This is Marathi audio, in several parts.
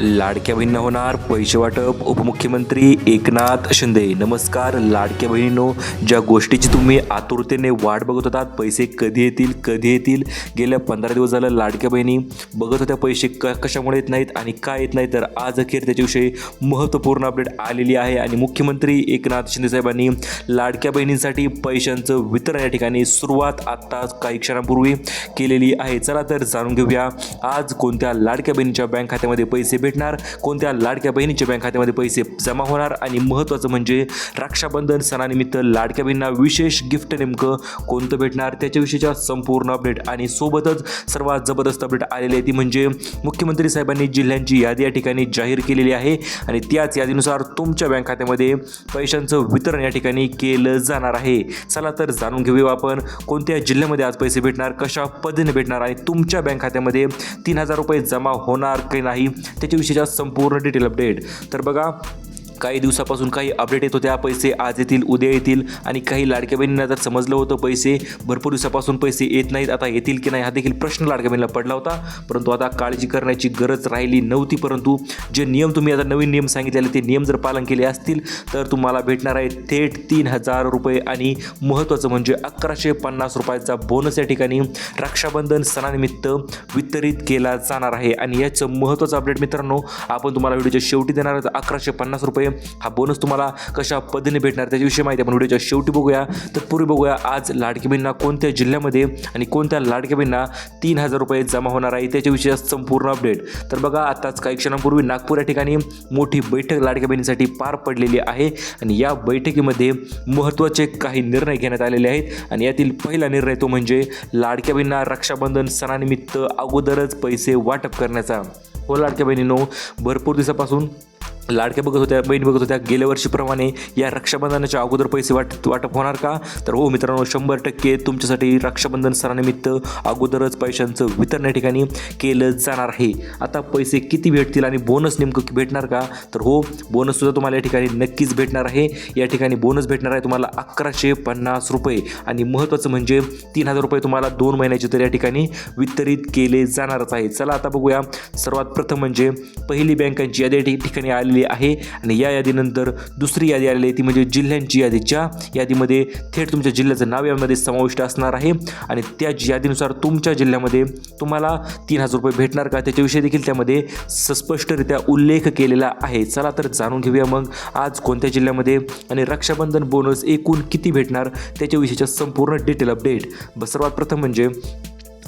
लाडक्या बहिणींना होणार पैसे वाटप, उपमुख्यमंत्री एकनाथ शिंदे. नमस्कार लाडक्या बहिणींनो, ज्या गोष्टीची तुम्ही आतुरतेने वाट बघत होतात, पैसे कधी येतील गेल्या 15 दिवस झालं लाडक्या बहिणी बघत होत्या पैसे कशामुळे येत नाहीत आणि काय येत नाही, तर आज अखेर त्याच्याविषयी महत्त्वपूर्ण अपडेट आलेली आहे. आणि मुख्यमंत्री एकनाथ शिंदे साहेबांनी लाडक्या बहिणींसाठी पैशांचं वितरण या ठिकाणी सुरुवात आत्ताच काही क्षणापूर्वी केलेली आहे. चला तर जाणून घेऊया आज कोणत्या लाडक्या बहिणीच्या बँक खात्यामध्ये पैसे भेटणार, कोणत्या लाडक्या बहिणीच्या बँक खात्यामध्ये पैसे जमा होणार आणि महत्त्वाचं म्हणजे रक्षाबंधन सणानिमित्त लाडक्या बहिणींना विशेष गिफ्ट नेमकं कोणतं भेटणार त्याच्याविषयीच्या संपूर्ण अपडेट आणि सोबतच सर्वात जबरदस्त अपडेट आलेली आहे ती म्हणजे मुख्यमंत्री साहेबांनी जिल्ह्यांची यादी या ठिकाणी जाहीर केलेली आहे आणि त्याच यादीनुसार तुमच्या बँक खात्यामध्ये पैशांचं वितरण या ठिकाणी केलं जाणार आहे. चला तर जाणून घेऊया आपण कोणत्या जिल्ह्यामध्ये आज पैसे भेटणार, कशा पद्धतीने भेटणार आणि तुमच्या बँक खात्यामध्ये 3,000 रुपये जमा होणार की नाही त्याच्याविषयीच्या संपूर्ण डिटेल अपडेट. तर बघा, काही दिवसापासून काही अपडेट येत होत्या, पैसे आज येतील उद्या येतील आणि काही लाडक्या बहिणींना तर समजलं होतं पैसे भरपूर दिवसापासून पैसे येत नाहीत, आता येतील की नाही हा देखील प्रश्न लाडक्या बहिणीला पडला होता. परंतु आता काळजी करण्याची गरज राहिली नव्हती. परंतु जे नियम तुम्ही आता नवीन नियम सांगितलेले ते नियम जर पालन केले असतील तर तुम्हाला भेटणार आहे थेट 3,000 रुपये आणि महत्त्वाचं म्हणजे 1,150 रुपयाचा बोनस या ठिकाणी रक्षाबंधन सणानिमित्त वितरित केला जाणार आहे. आणि याचं महत्त्वाचं अपडेट मित्रांनो आपण तुम्हाला व्हिडिओच्या शेवटी देणार आहोत. 1,150 रुपये हा बोनस तुम्हाला कशा पद्धतीने भेटणार त्याच्याविषयी माहिती आपण व्हिडिओच्या शेवटी बघूया. तर पूर्वी बघूया आज लाडक्या बहिणींना कोणत्या जिल्ह्यामध्ये आणि कोणत्या लाडक्या बहिणींना 3,000 रुपये जमा होणार आहे त्याच्याविषयी संपूर्ण अपडेट. तर बघा, आताच काही क्षणांपूर्वी नागपूर या ठिकाणी मोठी बैठक लाडक्या बहिणींसाठी पार पडलेली आहे आणि या बैठकीमध्ये महत्त्वाचे काही निर्णय घेण्यात आलेले आहेत आणि यातील पहिला निर्णय तो म्हणजे लाडक्या बहिणींना रक्षाबंधन सणानिमित्त अगोदरच पैसे वाटप करण्याचा. हो लाडक्या बहिणींनो, भरपूर दिवसापासून लाडक्या बहिणी बघत होत्या गेल्या वर्षीप्रमाणे या रक्षाबंधनाच्या अगोदर पैसे वाटप होणार का, तर हो मित्रांनो 100% तुमच्यासाठी रक्षाबंधन सणानिमित्त अगोदरच पैशांचं वितरण या ठिकाणी केलं जाणार आहे. आता पैसे किती भेटतील आणि बोनस नेमकं भेटणार का, तर हो बोनससुद्धा तुम्हाला या ठिकाणी नक्कीच भेटणार आहे. या ठिकाणी बोनस भेटणार आहे तुम्हाला 1,150 रुपये आणि महत्त्वाचं म्हणजे 3,000 रुपये तुम्हाला 2 महिन्याचे तर या ठिकाणी वितरित केले जाणारच आहे. चला आता बघूया, सर्वात प्रथम म्हणजे पहिली बँकांची यादी या ठिकाणी आलेली आहे आणि या यादीनंतर दुसरी यादी आलेली आहे ती म्हणजे जिल्ह्यांची यादी, ज्या यादीमध्ये थेट तुमच्या जिल्ह्याचं नाव यामध्ये समाविष्ट असणार आहे आणि त्या यादीनुसार तुमच्या जिल्ह्यामध्ये तुम्हाला 3,000 रुपये भेटणार का त्याच्याविषयी देखील त्यामध्ये स्पष्टरित्या उल्लेख केलेला आहे. चला तर जाणून घेऊया मग आज कोणत्या जिल्ह्यामध्ये आणि रक्षाबंधन बोनस एकूण किती भेटणार त्याच्याविषयीच्या संपूर्ण डिटेल अपडेट. सर्वात प्रथम म्हणजे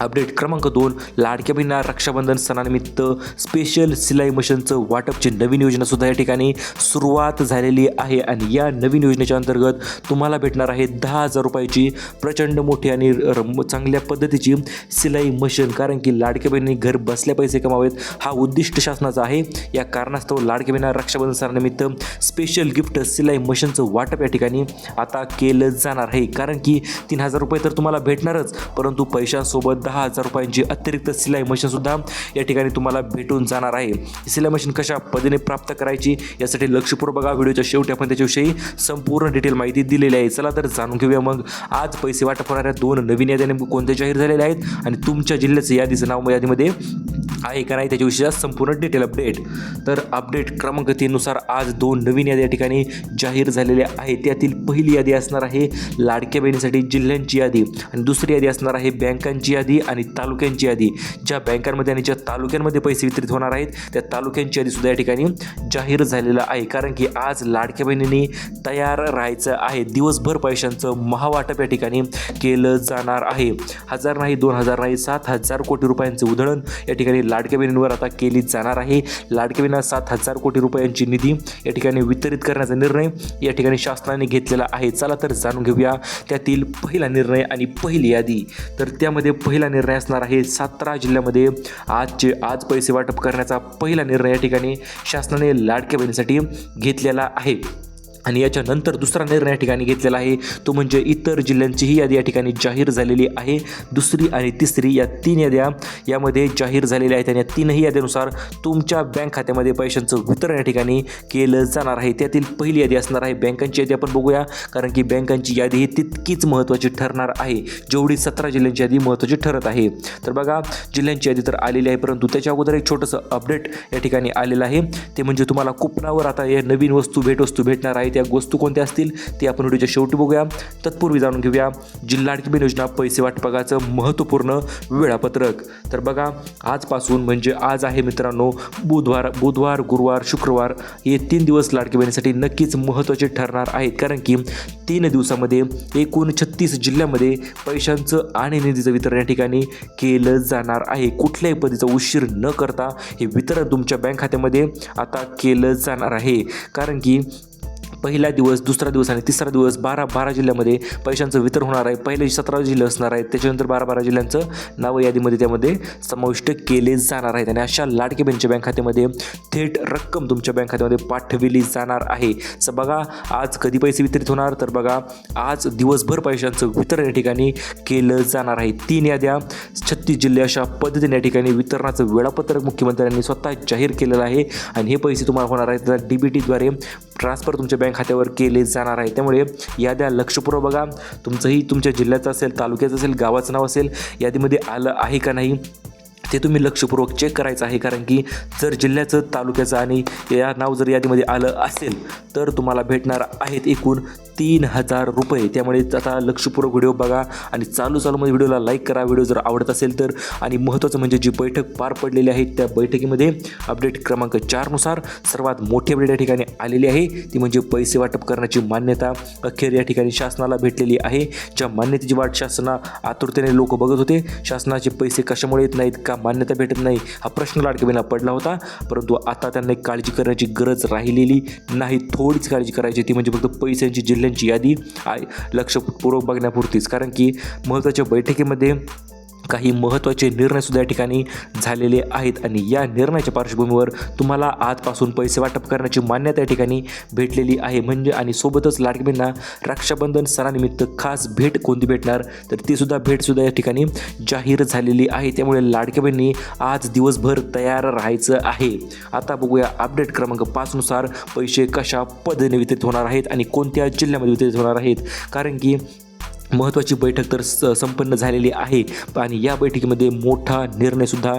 अपडेट क्रमांक 2, लाडक्या बहिणींना रक्षाबंधन सणानिमित्त स्पेशल सिलाई मशीनचं वाटपची नवीन योजनासुद्धा या ठिकाणी सुरुवात झालेली आहे आणि या नवीन योजनेच्या अंतर्गत तुम्हाला भेटणार आहे 10,000 रुपयाची प्रचंड मोठी आणि चांगल्या पद्धतीची सिलाई मशीन. कारण की लाडक्या बहिणींनी घर बसल्या पैसे कमावेत हा उद्दिष्ट शासनाचा आहे. या कारणास्तव लाडक्या बहिणींना रक्षाबंधन सणानिमित्त स्पेशल गिफ्ट सिलाई मशीनचं वाटप या ठिकाणी आता केलं जाणार आहे. कारण की 3,000 रुपये तर तुम्हाला भेटणारच, परंतु पैशांसोबत 10,000 रुपयांची अतिरिक्त सिलाई मशीनसुद्धा या ठिकाणी तुम्हाला भेटून जाणार आहे. सिलाई मशीन कशा पद्धतीने प्राप्त करायची यासाठी लक्षपूर्वक बघा, व्हिडिओच्या शेवटी आपण त्याच्याविषयी संपूर्ण डिटेल माहिती दिलेली आहे. चला तर जाणून घेऊया मग आज पैसे वाटप होणाऱ्या 2 नवीन याद्या नेमकं कोणत्या जाहीर झालेल्या आहेत आणि तुमच्या जिल्ह्याचं यादीचं नाव यादीमध्ये आहे का नाही त्याच्याविषयी संपूर्ण डिटेल अपडेट. तर अपडेट क्रमांक 3 नुसार आज 2 नवीन यादी या ठिकाणी जाहीर झालेल्या आहेत. त्यातील पहिली यादी असणार आहे लाडक्या बहिणीसाठी जिल्ह्यांची यादी आणि दुसरी यादी असणार आहे बँकांची यादी आणि तालुक्यांची यादी. ज्या बँकांमध्ये आणि ज्या तालुक्यांमध्ये पैसे वितरित होणार आहेत त्या तालुक्यांची यादीसुद्धा या ठिकाणी जाहीर झालेलं आहे. कारण की आज लाडक्या बहिणींनी तयार राहायचं आहे. दिवसभर पैशांचं महावाटप या ठिकाणी केलं जाणार आहे. 1,000 नाही, 2,000 नाही, 7,000 कोटी रुपयांचं उधळण या ठिकाणी लाडक्या बहिणींवर आता केली जाणार आहे. लाडक्या बहिणींना 7,000 कोटी रुपयांची निधी या ठिकाणी वितरित करण्याचा निर्णय या ठिकाणी शासनाने घेतलेला आहे. चला तर जाणून घेऊया त्यातील पहिला निर्णय आणि पहिली यादी. तर त्यामध्ये पहिला निर्णय असणार आहे 17 जिल्ह्यामध्ये आज पैसे वाटप करण्याचा पहिला निर्णय या ठिकाणी शासनाने लाडक्या बहिणीसाठी घेतलेला आहे. आणि याच्यानंतर दुसरा निर्णय या ठिकाणी घेतलेला आहे तो म्हणजे इतर जिल्ह्यांचीही यादी या ठिकाणी जाहीर झालेली आहे. दुसरी आणि तिसरी या 3 याद्या यामध्ये जाहीर झालेल्या आहेत आणि या 3ही याद्यानुसार तुमच्या बँक खात्यामध्ये पैशांचं वितरण या ठिकाणी केलं जाणार आहे. त्यातील पहिली यादी असणार आहे बँकांची यादी. आपण बघूया, कारण की बँकांची यादी ही तितकीच महत्त्वाची ठरणार आहे जेवढी 17 जिल्ह्यांची यादी महत्त्वाची ठरत आहे. तर बघा, जिल्ह्यांची यादी तर आलेली आहे, परंतु त्याच्या अगोदर एक छोटंसं अपडेट या ठिकाणी आलेलं आहे. ते म्हणजे तुम्हाला कुपनावर आता या नवीन वस्तू भेटणार आहेत. त्या वस्तू कोणत्या असतील ते आपण व्हिडिओच्या शेवटी बघूया. तत्पूर्वी जाणून घेऊया जिल्हा लाडकी बहीण योजना पैसे वाटपाचं महत्त्वपूर्ण वेळापत्रक. तर बघा, आजपासून म्हणजे आज आहे मित्रांनो बुधवार, गुरुवार, शुक्रवार हे 3 दिवस लाडकी बहिणीसाठी नक्कीच महत्त्वाचे ठरणार आहेत. कारण की 3 दिवसामध्ये एकूण 36 जिल्ह्यामध्ये पैशांचं आणि निधीचं वितरण या ठिकाणी केलं जाणार आहे. कुठल्याही पद्धतीचा उशीर न करता हे वितरण तुमच्या बँक खात्यामध्ये आता केलं जाणार आहे. कारण की पहिला दिवस, दुसरा दिवस आणि तिसरा दिवस 12 जिल्ह्यामध्ये पैशांचं वितरण होणार आहे. पहिले 17 जिल्हे असणार आहेत, त्याच्यानंतर 12 जिल्ह्यांचं नावं यादीमध्ये त्यामध्ये समाविष्ट केले जाणार आहेत. आणि अशा लाडकी बहिणीच्या बँक खात्यामध्ये थेट रक्कम तुमच्या बँक खात्यामध्ये पाठविली जाणार आहे. बघा, आज कधी पैसे वितरित होणार, तर बघा आज दिवसभर पैशांचं वितरण या ठिकाणी केलं जाणार आहे. 3 याद्या, 36 जिल्हे अशा पद्धतीने या ठिकाणी वितरणाचं वेळापत्रक मुख्यमंत्र्यांनी स्वतः जाहीर केलेलं आहे. आणि हे पैसे तुम्हाला होणार आहेत तर DBTद्वारे ट्रान्सफर तुमच्या बँक खात्यावर केले जाणार आहे. त्यामुळे याद्या लक्षपूर्वक बघा. तुमचंही तुमच्या जिल्ह्याचं असेल, तालुक्याचं असेल, गावाचं नाव असेल, यादीमध्ये आलं आहे का नाही ते तुम्ही लक्षपूर्वक चेक करायचं आहे. कारण की जर जिल्ह्याचं, तालुक्याचं आणि या नाव जर यादीमध्ये आलं असेल तर तुम्हाला भेटणार आहेत एकूण 3000 रुपये. त्यामुळे आता लक्षपूर्वक व्हिडिओ बघा आणि चालूमध्ये व्हिडिओला लाईक करा व्हिडिओ जर आवडत असेल तर. आणि महत्त्वाचं म्हणजे जी बैठक पार पडलेली आहे त्या बैठकीमध्ये अपडेट क्रमांक 4 नुसार सर्वात मोठी अपडेट या ठिकाणी आलेली आहे. ती म्हणजे पैसे वाटप करण्याची मान्यता अखेर या ठिकाणी शासनाला भेटलेली आहे. ज्या मान्यतेची वाट शासना आतुरतेने लोक बघत होते, शासनाचे पैसे कशामुळे येत नाहीत, का मान्यता भेटत नाही, हा प्रश्न लाडकी बहिणीला पडला होता. परंतु आता त्यांना काळजी करण्याची गरज राहिलेली नाही. थोडीच काळजी करायची, ती म्हणजे फक्त पैशांची, जिल्ह्यांची यादी लक्षपूर्वक बघण्यापुरतीच. कारण की महत्त्वाच्या बैठकीमध्ये काही महत्त्वाचे निर्णयसुद्धा या ठिकाणी झालेले आहेत. आणि या निर्णयाच्या पार्श्वभूमीवर तुम्हाला आजपासून पैसे वाटप करण्याची मान्यता या ठिकाणी भेटलेली आहे. म्हणजे आणि सोबतच लाडकी बहिणींना रक्षाबंधन सणानिमित्त खास भेट कोणती भेटणार, तर ती सुद्धा भेटसुद्धा या ठिकाणी जाहीर झालेली आहे. त्यामुळे लाडकी बहिणी आज दिवसभर तयार राहायचं आहे. आता बघूया अपडेट क्रमांक 5 नुसार पैसे कशा पद्धतीने वितरित होणार आहेत आणि कोणत्या जिल्ह्यामध्ये वितरित होणार आहेत. कारण की महत्त्वाची बैठक तर संपन्न झालेली आहे आणि या बैठकीमध्ये मोठा निर्णयसुद्धा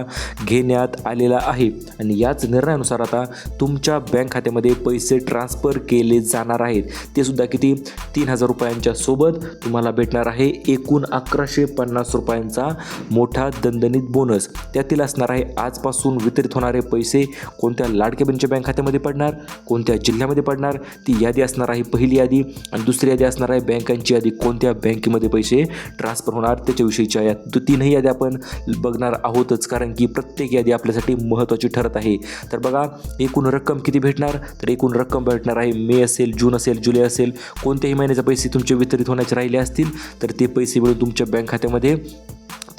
घेण्यात आलेला आहे. आणि याच निर्णयानुसार आता तुमच्या बँक खात्यामध्ये पैसे ट्रान्सफर केले जाणार आहेत. ते सुद्धा किती, 3000 रुपयांच्या सोबत तुम्हाला भेटणार आहे एकूण 1150 रुपयांचा मोठा दणदणीत बोनस. त्यातील असणार आहे आजपासून वितरित होणारे पैसे कोणत्या लाडक्या बहिणीच्या बँक खात्यामध्ये पडणार, कोणत्या जिल्ह्यामध्ये पडणार, ती यादी असणार आहे पहिली यादी. आणि दुसरी यादी असणार आहे बँकांची यादी, कोणत्या बँकेमध्ये पैसे ट्रान्सफर होणार त्याच्याविषयीच्या या 3ही यादी आपण बघणार आहोतच. कारण की प्रत्येक यादी आपल्यासाठी महत्त्वाची ठरत आहे. तर बघा, एकूण रक्कम किती भेटणार, तर एकूण रक्कम भेटणार आहे मे असेल, जून असेल, जुलै असेल, कोणत्याही महिन्याचे पैसे तुमचे वितरित होण्याचे राहिले असतील तर ते पैसे मिळून तुमच्या बँक खात्यामध्ये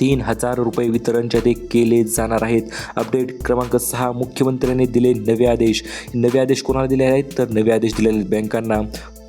3000 रुपये वितरणच्या ते केले जाणार आहेत. अपडेट क्रमांक 6 मुख्यमंत्र्यांनी दिले नवे आदेश. नवे आदेश कोणाला दिले आहेत, तर नवे आदेश दिलेले बँकांना.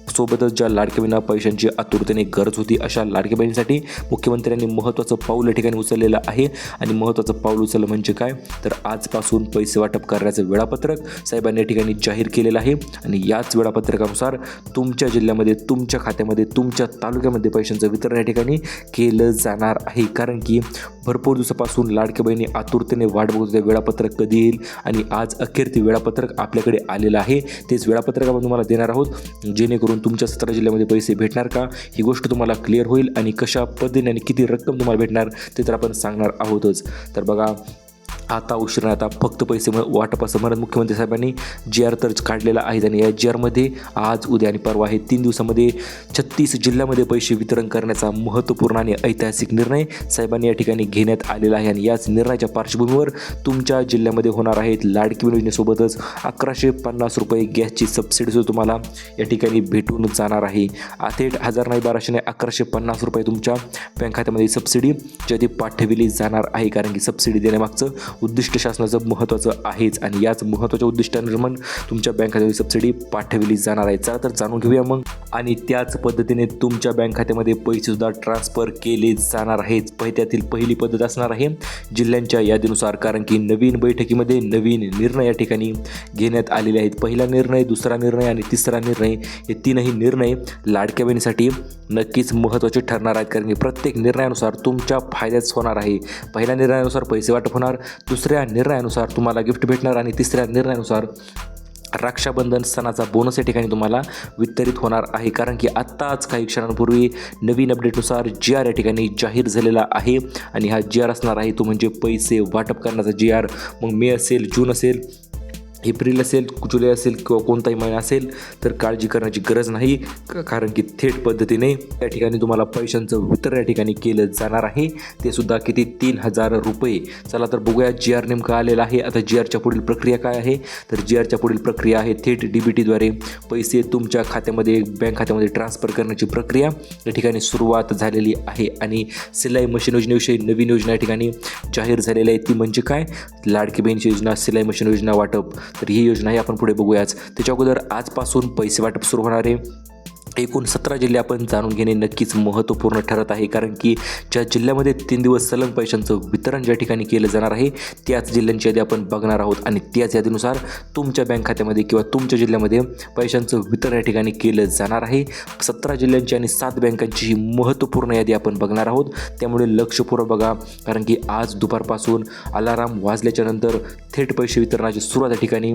सोबतच ज्या लाडक्या बहिणींना पैशांची आतुरतेने गरज होती अशा लाडक्या बहिणींसाठी मुख्यमंत्र्यांनी महत्त्वाचं पाऊल या ठिकाणी उचललेलं आहे. आणि महत्त्वाचं पाऊल उचललं म्हणजे काय, तर आजपासून पैसे वाटप करण्याचं वेळापत्रक साहेबांनी या ठिकाणी जाहीर केलेलं आहे. आणि याच वेळापत्रकानुसार तुमच्या जिल्ह्यामध्ये, तुमच्या खात्यामध्ये, तुमच्या तालुक्यामध्ये पैशांचं वितरण या ठिकाणी केलं जाणार आहे. कारण की भरपूर दिवसापासून लाडक्या बहिणी आतुरतेने वाट बघत होत्या वेळापत्रक कधी येईल, आणि आज अखेर ते वेळापत्रक आपल्याकडे आलेलं आहे. तेच वेळापत्रक आपण तुम्हाला देणार आहोत, जेणेकरून तुमच्या 17 जिल्ह्यामध्ये पैसे भेटणार का ही गोष्ट तुम्हाला क्लिअर होईल. आणि कशा पद्धतीने आणि किती रक्कम तुम्हाला भेटणार ते तर आपण सांगणार आहोतच. तर बघा, आता उशिरा आता फक्त पैसे वाटपाचं म्हणत मुख्यमंत्री साहेबांनी GR तर काढलेला आहे. आणि या GRमध्ये आज, उद्या आणि परवा हे 3 दिवसामध्ये 36 जिल्ह्यामध्ये पैसे वितरण करण्याचा महत्त्वपूर्ण आणि ऐतिहासिक निर्णय साहेबांनी या ठिकाणी घेण्यात आलेला आहे. आणि याच निर्णयाच्या पार्श्वभूमीवर तुमच्या जिल्ह्यामध्ये होणार आहेत लाडकी बहीण योजनेसोबतच 1150 रुपये गॅसची सबसिडीसुद्धा तुम्हाला या ठिकाणी भेटून जाणार आहे. थेट 1000 नाही, 1200 नाही, 1150 रुपये तुमच्या बँक खात्यामध्ये सबसिडी ज्या ती पाठविली जाणार आहे. कारण की सबसिडी देण्यामागचं उद्दिष्ट शासनाचं महत्त्वाचं आहेच आणि याच महत्त्वाच्या उद्दिष्टांनिर्माण तुमच्या बँक खात्यामध्ये सबसिडी पाठवली जाणार आहे. चला तर जाणून घेऊया मग. आणि त्याच पद्धतीने तुमच्या बँक खात्यामध्ये पैसेसुद्धा ट्रान्सफर केले जाणार आहेत. त्यातील पहिली पद्धत असणार आहे जिल्ह्यांच्या यादीनुसार, कारण की नवीन बैठकीमध्ये नवीन निर्णय या ठिकाणी घेण्यात आलेले आहेत. पहिला निर्णय, दुसरा निर्णय आणि तिसरा निर्णय हे तीनही निर्णय लाडक्या बहिणीसाठी नक्कीच महत्त्वाचे ठरणार आहेत, कारण की प्रत्येक निर्णयानुसार तुमच्या फायद्याच होणार आहे. पहिल्या निर्णयानुसार पैसे वाटप होणार, दुसऱ्या निर्णयानुसार तुम्हाला गिफ्ट भेटणार आणि तिसऱ्या निर्णयानुसार रक्षाबंधन सणाचा बोनस या ठिकाणी तुम्हाला वितरित होणार आहे. कारण की आत्ताच काही क्षणांपूर्वी नवीन अपडेटनुसार GR या ठिकाणी जाहीर झालेला आहे आणि हा GR असणार आहे तो म्हणजे पैसे वाटप करण्याचा GR. मग मे असेल, जून असेल, एप्रिल असेल, जुलै असेल किंवा कोणताही महिना असेल तर काळजी करण्याची गरज नाही, कारण की थेट पद्धतीने या ठिकाणी तुम्हाला पैशांचं वितरण या ठिकाणी केलं जाणार आहे. ते सुद्धा किती, 3,000 रुपये. चला तर बघूया GR नेमकं आलेला आहे. आता GRच्या पुढील प्रक्रिया काय आहे, तर GRच्या पुढील प्रक्रिया आहे थेट DBTद्वारे पैसे तुमच्या खात्यामध्ये, बँक खात्यामध्ये ट्रान्सफर करण्याची प्रक्रिया या ठिकाणी सुरुवात झालेली आहे. आणि सिलाई मशीन योजनेविषयी नवीन योजना या ठिकाणी जाहीर झालेली आहे. ती म्हणजे काय, लाडकी बहीणची योजना, सिलाई मशीन योजना वाटप. तर ही योजना ही आपण पुढे बघूयाच. त्याच्या अगोदर आजपासून पैसे वाटप सुरू होणार आहे. एकूण 17 जिल्हे आपण जाणून घेणे नक्कीच महत्त्वपूर्ण ठरत आहे, कारण की ज्या जिल्ह्यामध्ये 3 दिवस सलग पैशांचं वितरण ज्या ठिकाणी केलं जाणार आहे त्याच जिल्ह्यांची यादी आपण बघणार आहोत आणि त्याच यादीनुसार तुमच्या बँक खात्यामध्ये किंवा तुमच्या जिल्ह्यामध्ये पैशांचं वितरण या ठिकाणी केलं जाणार आहे. 17 जिल्ह्यांची आणि 7 बँकांची ही महत्त्वपूर्ण यादी आपण बघणार आहोत, त्यामुळे लक्षपूर्वक बघा, कारण की आज दुपारपासून अलाराम वाजल्याच्या नंतर थेट पैसे वितरणाची सुरुवात या ठिकाणी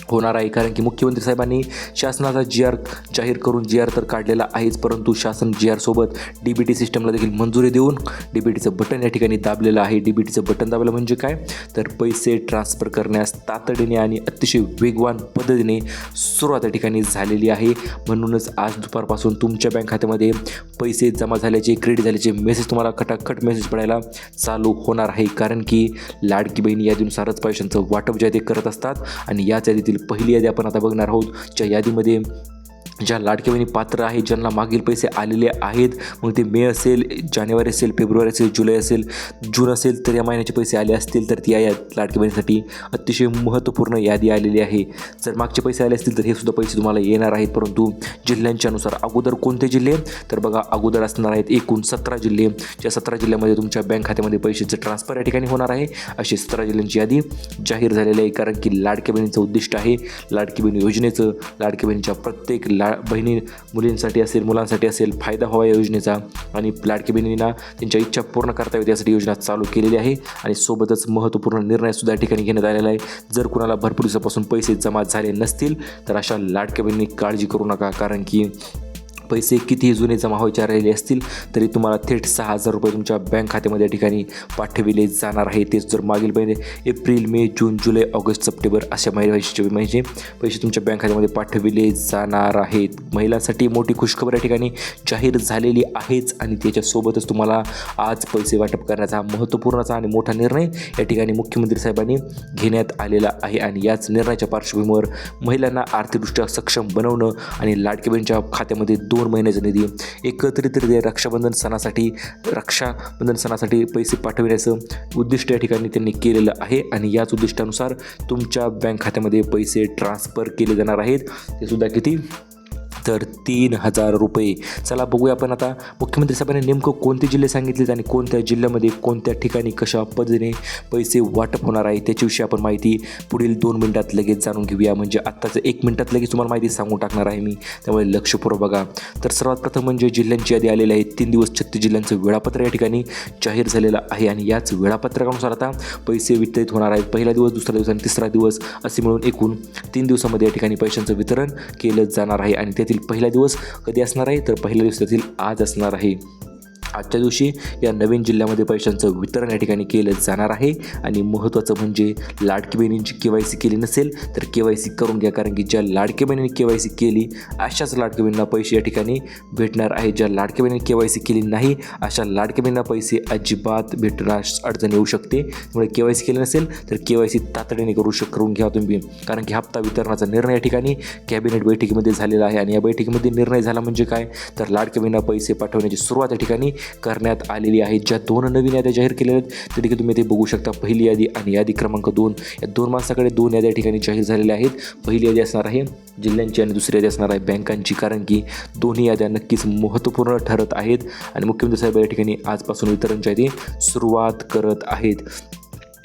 होणार आहे. कारण की मुख्यमंत्री साहेबांनी शासनाचा GR जाहीर करून GR तर काढलेला आहेच, परंतु शासन GR सोबत DBT सिस्टमला देखील मंजुरी देऊन DBTचं बटन या ठिकाणी दाबलेलं आहे. DBTचं बटन दाबलं म्हणजे काय, तर पैसे ट्रान्सफर करण्यास तातडीने आणि अतिशय वेगवान पद्धतीने सुरुवात या ठिकाणी झालेली आहे. म्हणूनच आज दुपारपासून तुमच्या बँक खात्यामध्ये पैसे जमा झाल्याचे, क्रेडिट झाल्याचे मेसेज तुम्हाला खटाखट मेसेज पडायला चालू होणार आहे. कारण की लाडकी बहीण यादीनुसारच पैशांचं वाटप जे ते करत असतात आणि याच यादीतील पहिली यादी आपण आता बघणार आहोत, ज्या यादीमध्ये ज्या लाडक्या बहिणी पात्र आहे, ज्यांना मागील पैसे आलेले आहेत, मग ते मे असेल, जानेवारी असेल, फेब्रुवारी असेल, जुलै असेल, जून असेल, तर या महिन्याचे पैसे आले असतील तर ती या लाडक्या बहिणीसाठी अतिशय महत्त्वपूर्ण यादी आलेली आहे. जर मागचे पैसे आले असतील तर हे सुद्धा पैसे तुम्हाला येणार आहेत, परंतु जिल्ह्यांच्यानुसार. अगोदर कोणते जिल्हे, तर बघा अगोदर असणार आहेत एकूण 17 जिल्हे. ज्या 17 जिल्ह्यामध्ये तुमच्या बँक खात्यामध्ये पैशाचे ट्रान्सफर या ठिकाणी होणार आहे, अशी 17 जिल्ह्यांची यादी जाहीर झालेली आहे. कारण की लाडक्या बहिणीचं उद्दिष्ट आहे, लाडकी बहीण योजनेचं, लाडकी बहिणीच्या प्रत्येक बहिणी, मुलींसाठी असेल, मुलांसाठी असेल, फायदा व्हावा या योजनेचा आणि लाडकी बहिणींना त्यांच्या इच्छा पूर्ण करता यावी यासाठी योजना चालू केलेली आहे. आणि सोबतच महत्त्वपूर्ण निर्णयसुद्धा या ठिकाणी घेण्यात आलेला आहे. जर कुणाला भरपूर दिवसापासून पैसे जमा झाले नसतील तर अशा लाडक्या बहिणींनी काळजी करू नका, कारण की पैसे कितीही जुने जमा व्हायचे राहिले असतील तरी तुम्हाला थेट 6,000 रुपये तुमच्या बँक खात्यामध्ये या ठिकाणी पाठविले जाणार आहे. तेच जर मागील महिने एप्रिल, मे, जून, जुलै, ऑगस्ट, सप्टेंबर अशा महिन्याचे पैसे तुमच्या बँक खात्यामध्ये पाठविले जाणार आहेत. महिलांसाठी मोठी खुशखबर या ठिकाणी जाहीर झालेली आहेच आणि त्याच्यासोबतच तुम्हाला आज पैसे वाटप करण्याचा महत्त्वपूर्णचा आणि मोठा निर्णय या ठिकाणी मुख्यमंत्री साहेबांनी घेण्यात आलेला आहे. आणि याच निर्णयाच्या पार्श्वभूमीवर महिलांना आर्थिकदृष्ट्या सक्षम बनवणं आणि लाडक्या बहिणीच्या खात्यामध्ये 2 महिन्याचा निधी एकत्रितरित्या रक्षाबंधन सणासाठी पैसे पाठविण्याचं उद्दिष्ट या ठिकाणी त्यांनी केलेलं आहे. आणि याच उद्दिष्टानुसार तुमच्या बँक खात्यामध्ये पैसे ट्रान्सफर केले जाणार आहेत. ते सुद्धा किती, तर 3,000 रुपये. चला बघूया आपण आता मुख्यमंत्री साहेबांनी नेमकं कोणते जिल्हे सांगितलेत आणि कोणत्या जिल्ह्यामध्ये कोणत्या ठिकाणी कशा पद्धतीने पैसे वाटप होणार आहे त्याच्याविषयी आपण माहिती पुढील 2 मिनिटात लगेच जाणून घेऊया. म्हणजे आत्ताच 1 मिनिटात लगेच तुम्हाला माहिती सांगून टाकणार आहे मी, त्यामुळे लक्षपूर्वक बघा. तर सर्वात प्रथम म्हणजे जिल्ह्यांची यादी आलेली आहे. 3 दिवस 36 जिल्ह्यांचं वेळापत्र या ठिकाणी जाहीर झालेलं आहे आणि याच वेळापत्रकानुसार आता पैसे वितरित होणार आहेत. पहिला दिवस, दुसरा दिवस आणि तिसरा दिवस असे मिळून एकूण 3 दिवसामध्ये या ठिकाणी पैशांचं वितरण केलं जाणार आहे. आणि त्यातील पहिला दिवस कधी असणार आहे, तर पहिल्या दिवसातील आज असणार आहे. आजच्या दिवशी या नवीन जिल्ह्यामध्ये पैशांचं वितरण या ठिकाणी केलं जाणार आहे. आणि महत्त्वाचं म्हणजे लाडकी बहिणींची KYC केली नसेल तर KYC करून घ्या, कारण की ज्या लाडकी बहिणींनी KYC केली अशाच लाडकी बहिणींना पैसे या ठिकाणी भेटणार आहे. ज्या लाडकी बहिणींनी KYC केली नाही अशा लाडकी बहिणींना पैसे अजिबात भेटण्यास अडचण येऊ शकते. त्यामुळे KYC केली नसेल तर KYC तातडीने करून घ्या तुम्ही, कारण की हप्ता वितरणाचा निर्णय या ठिकाणी कॅबिनेट बैठकीमध्ये झालेला आहे. आणि या बैठकीमध्ये निर्णय झाला म्हणजे काय, तर लाडकी बहिणींना पैसे पाठवण्याची सुरुवात या ठिकाणी करण्यात आलेली आहे. ज्या 2 नवीन याद्या जाहीर केलेल्या आहेत ते देखील तुम्ही ते बघू शकता. पहिली यादी आणि यादी क्रमांक 2 या 2 माणसाकडे 2 याद्या ठिकाणी जाहीर झालेल्या आहेत. पहिली यादी असणार आहे जिल्ह्यांची आणि दुसरी यादी असणार आहे बँकांची, कारण की दोन्ही याद्या नक्कीच महत्त्वपूर्ण ठरत आहेत आणि मुख्यमंत्री साहेब या ठिकाणी आजपासून वितरणची यादी सुरुवात करत आहेत.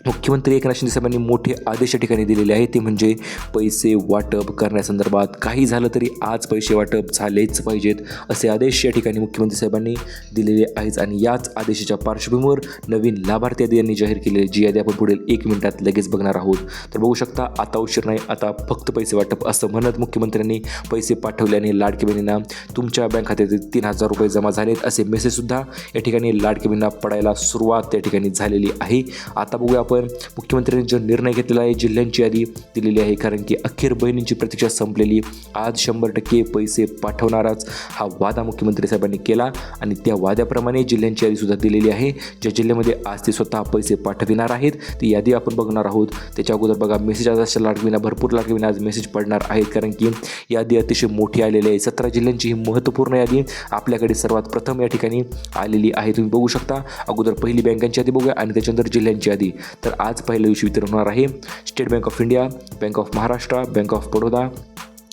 मुख्यमंत्री एकनाथ शिंदे साहेबांनी मोठे आदेश या ठिकाणी दिलेले आहेत, ते म्हणजे पैसे वाटप करण्यासंदर्भात. काही झालं तरी आज पैसे वाटप झालेच पाहिजेत असे आदेश या ठिकाणी मुख्यमंत्री साहेबांनी दिलेले आहेत आणि याच आदेशाच्या पार्श्वभूमीवर नवीन लाभार्थी यादी यांनी जाहीर केलेली, जी यादी आपण पुढील 1 मिनिटात लगेच बघणार आहोत. तर बघू शकता, आता उशीर नाही, आता फक्त पैसे वाटप असं म्हणत मुख्यमंत्र्यांनी पैसे पाठवल्याने लाडकी बहिणींना तुमच्या बँक खात्यात 3,000 रुपये जमा झालेत असे मेसेजसुद्धा या ठिकाणी लाडकी बहिणींना पडायला सुरुवात त्या ठिकाणी झालेली आहे. आता बघूया आपण मुख्यमंत्र्यांनी जो निर्णय घेतलेला आहे, जिल्ह्यांची यादी दिलेली आहे, कारण की अखेर बहिणींची प्रतीक्षा संपलेली. आज 100% पैसे पाठवणाराच हा वादा मुख्यमंत्री साहेबांनी केला आणि त्या वाद्याप्रमाणे जिल्ह्यांची यादीसुद्धा दिलेली आहे. ज्या जिल्ह्यामध्ये आज ते स्वतः पैसे पाठविणार आहेत ती यादी आपण बघणार आहोत. त्याच्या अगोदर बघा, मेसेज आज अशा लाडकींना भरपूर लाडकींना आज मेसेज पडणार आहेत, कारण की यादी अतिशय मोठी आलेली आहे. 17 जिल्ह्यांची ही महत्त्वपूर्ण यादी आपल्याकडे सर्वात प्रथम या ठिकाणी आलेली आहे. तुम्ही बघू शकता. अगोदर पहिली बँकांची यादी बघूया आणि त्याच्यानंतर जिल्ह्यांची यादी. तर आज पहिल्या दिवशी वितरण होणार आहे state bank of India, bank of Maharashtra, bank of Baroda,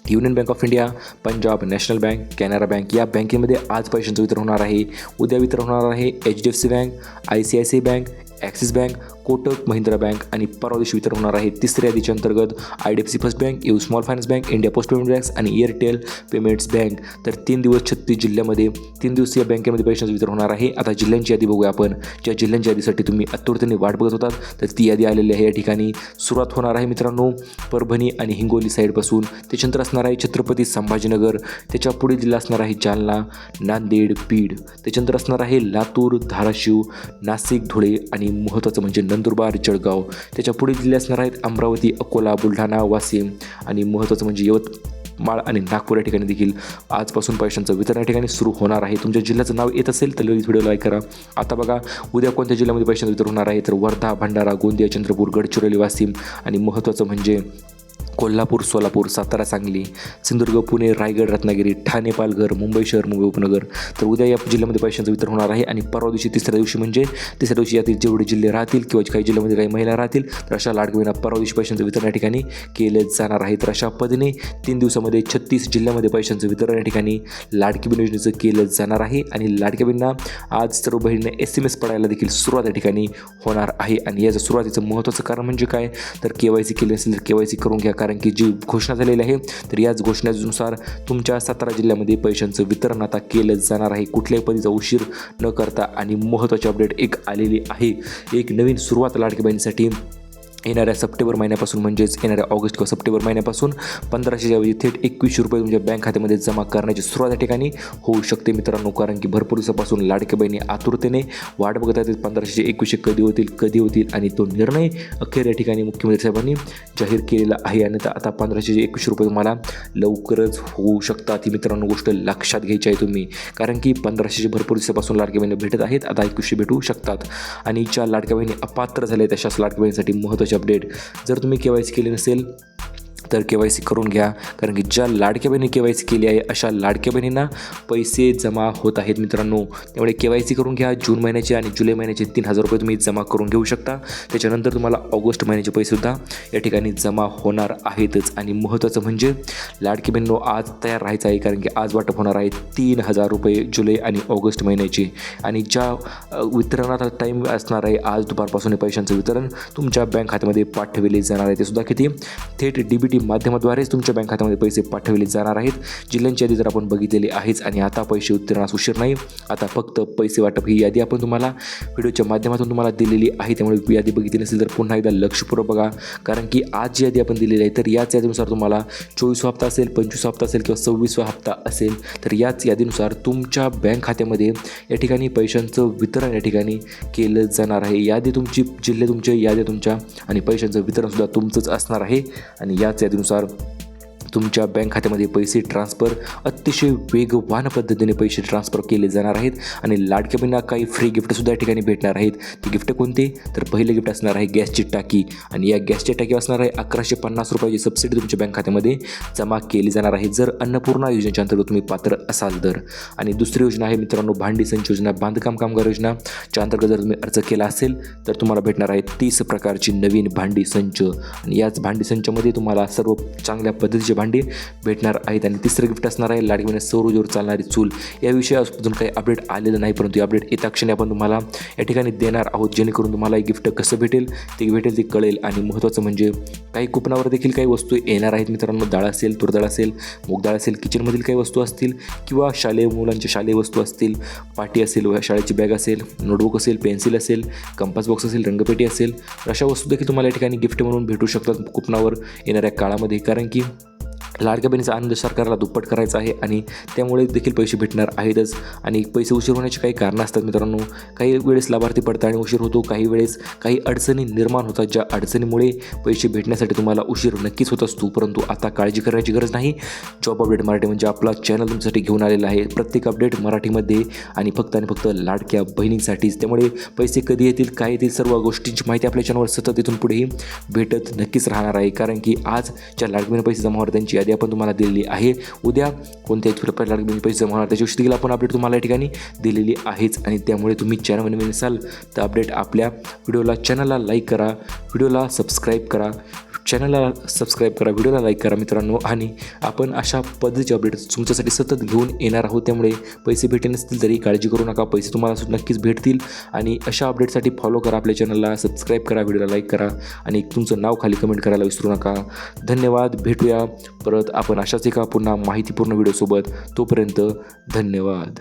union bank of India, Punjab national bank, Canara bank या बँकेमध्ये आज पैशांचं वितरण होणार आहे. उद्या वितरण होणार आहे HDFC bank, ICICI bank, axis bank, Kotak Mahindra bank आणि परवा दिवशी वितरण होणार आहे तिसऱ्या यादीच्या अंतर्गत IDFC first bank, you small finance bank, India post payment banks आणि एअरटेल पेमेंट्स बँक. तर 3 दिवस 36 जिल्ह्यामध्ये 3 दिवस या बँकेमध्ये पैशांचं वितरण होणार आहे. आता जिल्ह्यांची यादी बघूया आपण. ज्या जिल्ह्यांच्या यादीसाठी तुम्ही आतुरतेने वाट बघत होतात तर ती यादी आलेली आहे. या ठिकाणी सुरुवात होणार आहे मित्रांनो परभणी आणि हिंगोली साईडपासून. त्याच्यानंतर असणार आहे छत्रपती संभाजीनगर, त्याच्या पुढे जिल्हा असणार आहे जालना, नांदेड, बीड, त्याच्यानंतर असणार आहे लातूर, धाराशिव, नाशिक, धुळे आणि महत्त्वाचं म्हणजे नंदुरबार, जळगाव. त्याच्या पुढे जिल्हे असणार आहेत अमरावती, अकोला, बुलढाणा, वाशिम आणि महत्त्वाचं म्हणजे यवतमाळ आणि नागपूर या ठिकाणी देखील आजपासून पैशांचं वितरण या ठिकाणी सुरू होणार आहे. तुमच्या जिल्ह्याचं नाव येत असेल तर लगेच व्हिडिओ लाईक करा. आता बघा, उद्या कोणत्या जिल्ह्यामध्ये पैशांचं वितरण होणार आहे तर वर्धा, भंडारा, गोंदिया, चंद्रपूर, गडचिरोली, वाशिम आणि महत्त्वाचं म्हणजे कोल्हापूर, सोलापूर, सातारा, सांगली, सिंधुदुर्ग, पुणे, रायगड, रत्नागिरी, ठाणे, पालघर, मुंबई शहर, मुंबई उपनगर. तर उद्या या जिल्ह्यामध्ये पैशांचं वितरण होणार आहे आणि परवा दिवशी तिसऱ्या दिवशी म्हणजे तिसऱ्या दिवशी यातील जेवढे जिल्हे राहतील किंवा काही जिल्ह्यामध्ये काही महिला राहतील तर अशा लाडकींना परवा दिवशी पैशांचं वितरण या ठिकाणी केलं जाणार आहे. तर अशा पद्धतीने 3 दिवसामध्ये 36 जिल्ह्यामध्ये पैशांचं वितरण या ठिकाणी लाडकी बहीण योजनेचं केलं जाणार आहे आणि लाडक्या बहिणींना आज सर्व बहिणींना SMS पडायला देखील सुरुवात या ठिकाणी होणार आहे. आणि याचं सुरुवातीचं महत्त्वाचं कारण म्हणजे काय तर KYC केली असेल तर KYC करून घ्या, कारण की जी घोषणा झालेली आहे तर याच घोषणेनुसार तुमच्या 17 जिल्ह्यामध्ये पैशांचं वितरण आता केलं जाणार आहे कुठल्याही पद्धतीचा उशीर न करता. आणि महत्त्वाची अपडेट एक आलेली आहे, एक नवीन सुरुवात लाडकी बहिणीसाठी. येणाऱ्या सप्टेंबर महिन्यापासून म्हणजेच येणाऱ्या ऑगस्ट किंवा सप्टेंबर महिन्यापासून 1500च्या ऐवजी थेट 2100 रुपये तुमच्या बँक खात्यामध्ये जमा करण्याची सुरुवात या ठिकाणी होऊ शकते मित्रांनो, कारण की भरपूर दिवसापासून लाडक्या बहिणी आतुरतेने वाट बघत आहेत 1500चे 2100 कधी होतील आणि तो निर्णय अखेर या ठिकाणी मुख्यमंत्री साहेबांनी जाहीर केलेला आहे. आणि आता 1500चे 2100 रुपये तुम्हाला लवकरच होऊ शकतात. ही मित्रांनो गोष्ट लक्षात घ्यायची आहे तुम्ही, कारण की 1500चे भरपूर दिवसापासून लाडक्या बहिणी भेटत आहेत, आता 2100 भेटू शकतात. आणि ज्या लाडक्या बहिणी अपात्र झाल्या आहेत अशाच लाडक्या बहिणीसाठी महत्त्वाची अपडेट, जर तुम्ही KYC केले नसेल तर KYC करून घ्या, कारण की ज्या लाडक्या बहिणी KYC केली आहे अशा लाडक्या बहिणींना पैसे जमा होत आहेत मित्रांनो. त्यामुळे KYC करून घ्या. जून महिन्याचे आणि जुलै महिन्याचे 3000 रुपये तुम्ही जमा करून घेऊ शकता. त्याच्यानंतर तुम्हाला ऑगस्ट महिन्याचे पैसेसुद्धा या ठिकाणी जमा होणार आहेतच. आणि महत्त्वाचं म्हणजे लाडकी बहिणींनो आज तयार राहायचं आहे, कारण की आज वाटप होणार आहे 3000 रुपये जुलै आणि ऑगस्ट महिन्याचे. आणि ज्या वितरणाचा टाईम असणार आहे आज दुपारपासून पैशांचं वितरण तुमच्या बँक खात्यामध्ये पाठविले जाणार आहे. ते सुद्धा किती थेट DBT माध्यमाद्वारेच तुमच्या बँक खात्यामध्ये पैसे पाठवले जाणार आहेत. जिल्ह्यांची यादी तर आपण बघितलेली आहेच आणि आता पैसे वितरणास उशीर नाही, आता फक्त पैसे वाटप ही यादी आपण तुम्हाला व्हिडिओच्या माध्यमातून तुम्हाला दिलेली आहे. त्यामुळे यादी बघितली नसेल तर पुन्हा एकदा लक्षपूर्वक बघा, कारण की आज जी यादी आपण दिलेली आहे तर याच यादीनुसार तुम्हाला 24 हप्ता असेल, 25 हप्ता असेल किंवा 26 हप्ता असेल तर याच यादीनुसार तुमच्या बँक खात्यामध्ये या ठिकाणी पैशांचं वितरण या ठिकाणी केलं जाणार आहे. यादी तुमची, जिल्हे तुमचे, यादी तुमच्या आणि पैशांचं वितरणसुद्धा तुमचंच असणार आहे. आणि याच यादीनुसार तुमच्या बँक खात्यामध्ये पैसे ट्रान्सफर अतिशय वेगवान पद्धतीने पैसे ट्रान्सफर केले जाणार आहेत आणि लाडक्या बहिणींना काही फ्री गिफ्टसुद्धा या ठिकाणी भेटणार आहेत. ती गिफ्ट कोणते? तर पहिलं गिफ्ट असणार आहे गॅसची टाकी आणि या गॅसची टाकी असणार आहे 1150 रुपयाची सबसिडी तुमच्या बँक खात्यामध्ये जमा केली जाणार आहे जर अन्नपूर्णा योजनेच्या अंतर्गत तुम्ही पात्र असाल तर. आणि दुसरी योजना आहे मित्रांनो भांडी संच योजना, बांधकाम कामगार योजनाच्या अंतर्गत जर तुम्ही अर्ज केला असेल तर तुम्हाला भेटणार आहे 30 प्रकारची नवीन भांडी संच आणि याच भांडी संचामध्ये तुम्हाला सर्व चांगल्या पद्धतीचे भांडी भेटणार आहेत. आणि तिसरं गिफ्ट असणार आहे लाडकी बहिणी सौर ऊर्जेवर चालणारी चूल. याविषयी अजून काही अपडेट आलेलं नाही, परंतु अपडेट येत्या क्षणी आपण तुम्हाला या ठिकाणी देणार आहोत जेणेकरून तुम्हाला हे गिफ्ट कसं भेटेल ते कळेल. आणि महत्त्वाचं म्हणजे काही कुपनावर देखील काही वस्तू येणार आहेत मित्रांनो. डाळ असेल, तुरडाळ असेल, मूग डाळ असेल, किचनमधील काही वस्तू असतील किंवा शालेय मुलांच्या शालेय वस्तू असतील, पाटी असेल, शाळेची बॅग असेल, नोटबुक असेल, पेन्सिल असेल, कंपास बॉक्स असेल, रंगपेटी असेल, अशा वस्तू देखील तुम्हाला या ठिकाणी गिफ्ट म्हणून भेटू शकतात कुपनावर येणाऱ्या काळामध्ये. कारण की लाडक्या बहिणीचा आनंद सरकारला दुप्पट करायचा आहे आणि त्यामुळे देखील पैसे भेटणार आहेतच. आणि पैसे उशीर होण्याची काही कारणं असतात मित्रांनो. काही वेळेस लाभार्थी पडता आणि उशीर होतो, काही वेळेस काही अडचणी निर्माण होतात, ज्या अडचणीमुळे पैसे भेटण्यासाठी तुम्हाला उशीर नक्कीच होत असतो. परंतु आता काळजी करायची गरज नाही. जॉब अपडेट मराठी म्हणजे आपला चॅनल तुमच्यासाठी घेऊन आलेला आहे. प्रत्येक अपडेट मराठीमध्ये आणि फक्त लाडक्या बहिणींसाठीच. त्यामुळे पैसे कधी येतील, काय येतील, सर्व गोष्टींची माहिती आपल्या चॅनलवर सतत इथून पुढेही भेटत नक्कीच राहणार आहे. कारण की आज ज्या लाडकी बहिणी पैसे जमा होणार त्यांची यादी आपण तुम्हाला दिलेली आहे. उद्या कोणत्याही लाडकी बहिणी पैसे जमा होणार त्याची देखील आपण अपडेट तुम्हाला या ठिकाणी दिलेली आहेच. आणि त्यामुळे तुम्ही चॅनलमध्ये नवीन असाल तर अपडेट आपल्या चॅनलला लाईक करा, व्हिडिओला सबस्क्राईब करा, व्हिडिओला लाईक करा मित्रांनो. आणि आपण अशा पद्धतीचे अपडेट तुमच्यासाठी सतत घेऊन येणार आहोत. त्यामुळे पैसे भेटले नसतील तरी काळजी करू नका, पैसे तुम्हाला नक्कीच भेटतील. आणि अशा अपडेटसाठी फॉलो करा आपल्या चॅनलला, सबस्क्राईब करा, व्हिडिओला लाईक करा आणि तुमचं नाव खाली कमेंट करायला विसरू नका. धन्यवाद. भेटूया परत आपण अशाच एका पुन्हा माहितीपूर्ण व्हिडिओसोबत. तोपर्यंत धन्यवाद.